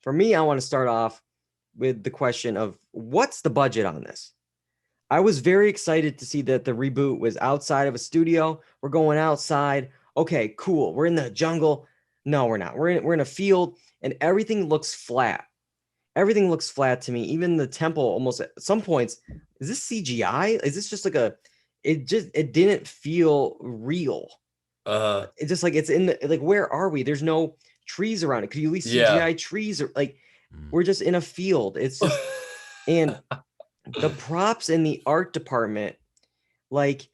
For me, I want to start off with the question of what's the budget on this? I was very excited to see that the reboot was outside of a studio. We're going outside. Okay, cool. We're in the jungle. No, we're not. We're in a field and everything looks flat. Everything looks flat to me. Even the temple almost at some points, is this CGI? Is this just like it didn't feel real. It's just like it's in the like where are we? There's no trees around it. Could you at least CGI trees or like we're just in a field. It's just and the props in the art department, like,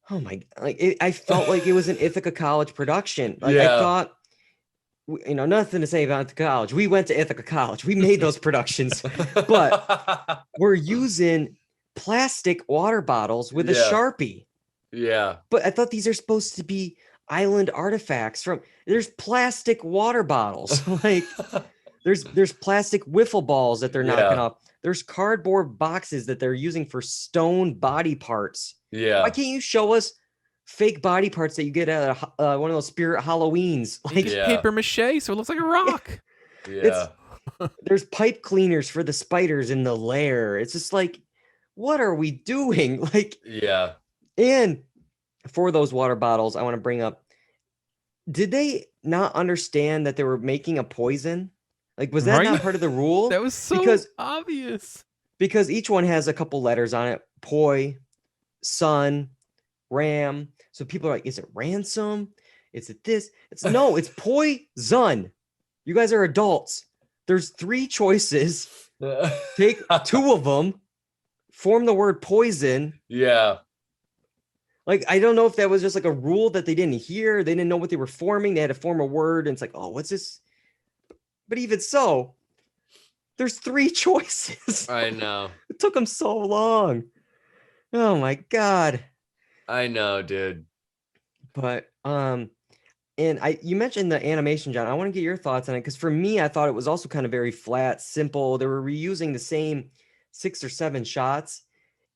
oh my, like I felt like it was an Ithaca College production. Like I thought, nothing to say about the college. We went to Ithaca College. We made those productions, but we're using plastic water bottles with a Sharpie. Yeah. But I thought these are supposed to be island artifacts there's plastic water bottles. Like there's plastic wiffle balls that they're knocking off. There's cardboard boxes that they're using for stone body parts. Yeah. Why can't you show us fake body parts that you get at one of those spirit Halloweens? Like paper mache, so it looks like a rock. Yeah. There's pipe cleaners for the spiders in the lair. It's just like, what are we doing? Like, yeah. And for those water bottles, I want to bring up, did they not understand that they were making a poison? Like, was that not part of the rule? That was so obvious. Because each one has a couple letters on it. Poi, sun, ram. So people are like, is it ransom? Is it this? No, it's poison. You guys are adults. There's 3 choices. Take 2 of them. Form the word poison. Yeah. Like, I don't know if that was just like a rule that they didn't hear. They didn't know what they were forming. They had to form a word. And it's like, oh, what's this? But even so, there's 3 choices. I know. It took them so long. Oh my God. I know, dude. But, and you mentioned the animation, John. I want to get your thoughts on it. Because for me, I thought it was also kind of very flat, simple. They were reusing the same 6 or 7 shots.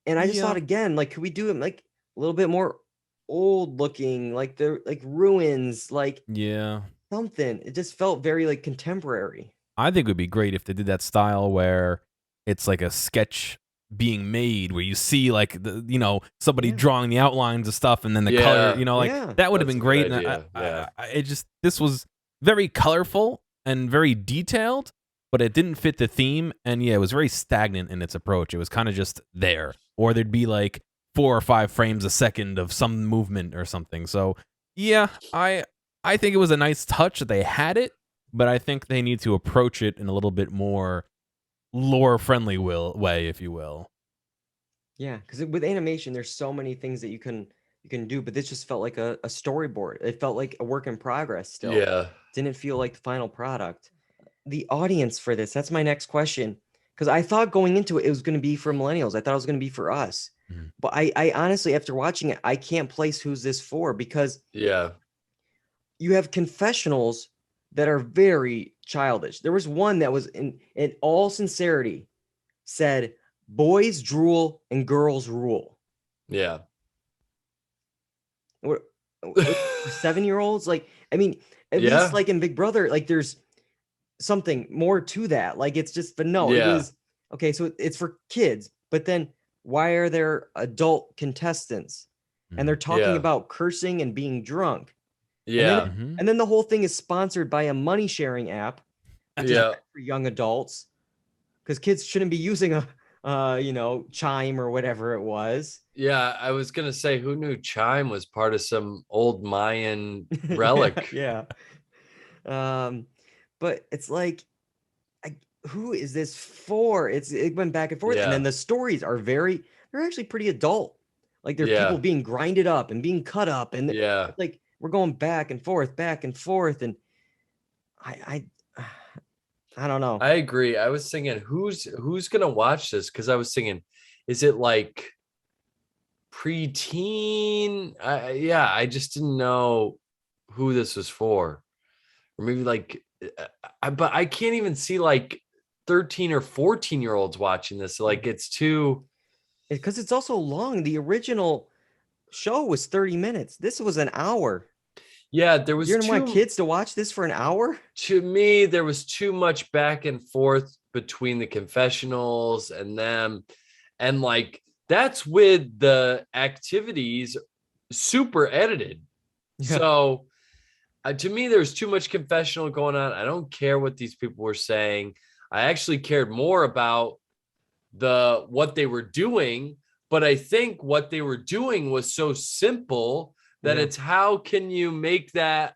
And I just thought again, like, could we do it like a little bit more old looking, like the like ruins, like something. It just felt very like contemporary. I think it would be great if they did that style where it's like a sketch being made, where you see like the somebody drawing the outlines of stuff and then the color, like that would have been great. And this was very colorful and very detailed, but it didn't fit the theme. And it was very stagnant in its approach. It was kind of just there, or there'd be like 4 or 5 frames a second of some movement or something. So I think it was a nice touch that they had it, but I think they need to approach it in a little bit more lore friendly way, if you will. Yeah, because with animation, there's so many things that you can do, but this just felt like a storyboard. It felt like a work in progress still. Yeah. Didn't feel like the final product. The audience for this, that's my next question. Because I thought going into it, it was going to be for millennials. I thought it was going to be for us. But I honestly, after watching it, I can't place who's this for, because you have confessionals that are very childish. There was one that was in all sincerity said, boys drool and girls rule. Yeah. Or 7-year-olds, like, I mean, at least like in Big Brother, like there's something more to that. Like it's just, but no, it was okay. So it's for kids, but then why are there adult contestants? And they're talking about cursing and being drunk. Yeah. And then the whole thing is sponsored by a money sharing app for young adults, because kids shouldn't be using a Chime or whatever it was. Yeah, I was gonna say, who knew Chime was part of some old Mayan relic? But it's like, who is this for? It went back and forth, and then the stories are they're actually pretty adult. Like they're people being grinded up and being cut up, and like we're going back and forth, and I don't know. I agree. I was thinking, who's gonna watch this? Because I was thinking, is it like preteen? I just didn't know who this was for, or maybe like, but I can't even see like 13 or 14-year-olds watching this. Like it's too, because it's also long. The original show was 30 minutes. This was an hour. Yeah, there was You're gonna want kids to watch this for an hour? To me, there was too much back and forth between the confessionals and them. And like that's with the activities super edited. Yeah. So to me, there's too much confessional going on. I don't care what these people were saying. I actually cared more about what they were doing, but I think what they were doing was so simple that it's how can you make that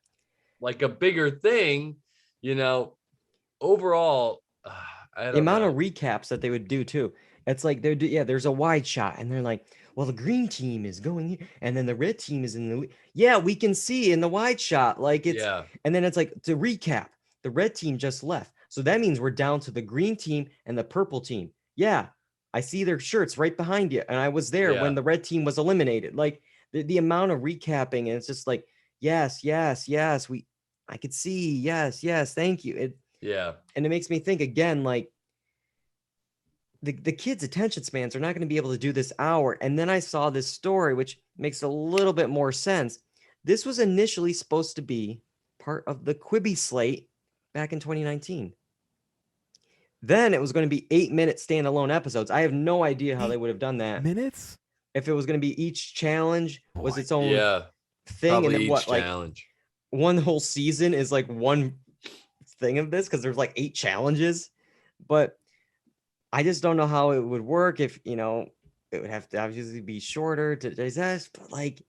like a bigger thing, overall. I don't the amount know. of recaps that they would do too. It's like there's a wide shot and they're like, well, the green team is going here, and then the red team is in the we can see in the wide shot. Like it's and then it's like to recap, the red team just left. So that means we're down to the green team and the purple team. Yeah, I see their shirts right behind you. And I was there when the red team was eliminated. Like the amount of recapping, and it's just like, yes, I could see, yes, thank you. And it makes me think again, like the kids' attention spans are not going to be able to do this hour. And then I saw this story, which makes a little bit more sense. This was initially supposed to be part of the Quibi slate back in 2019. Then it was going to be 8-minute standalone episodes. I have no idea how they would have done that. Minutes? If it was going to be each challenge was its own thing, and then each challenge. Like one whole season is like one thing of this because there's like 8 challenges, but I just don't know how it would work if it would have to obviously be shorter to digest, but like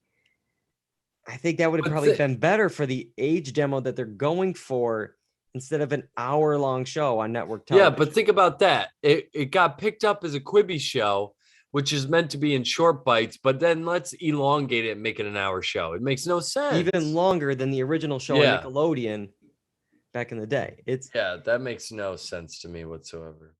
I think that would have probably been better for the age demo that they're going for instead of an hour-long show on network television. Yeah, but think about that. It got picked up as a Quibi show, which is meant to be in short bites, but then let's elongate it and make it an hour show. It makes no sense. Even longer than the original show on Nickelodeon back in the day. That makes no sense to me whatsoever.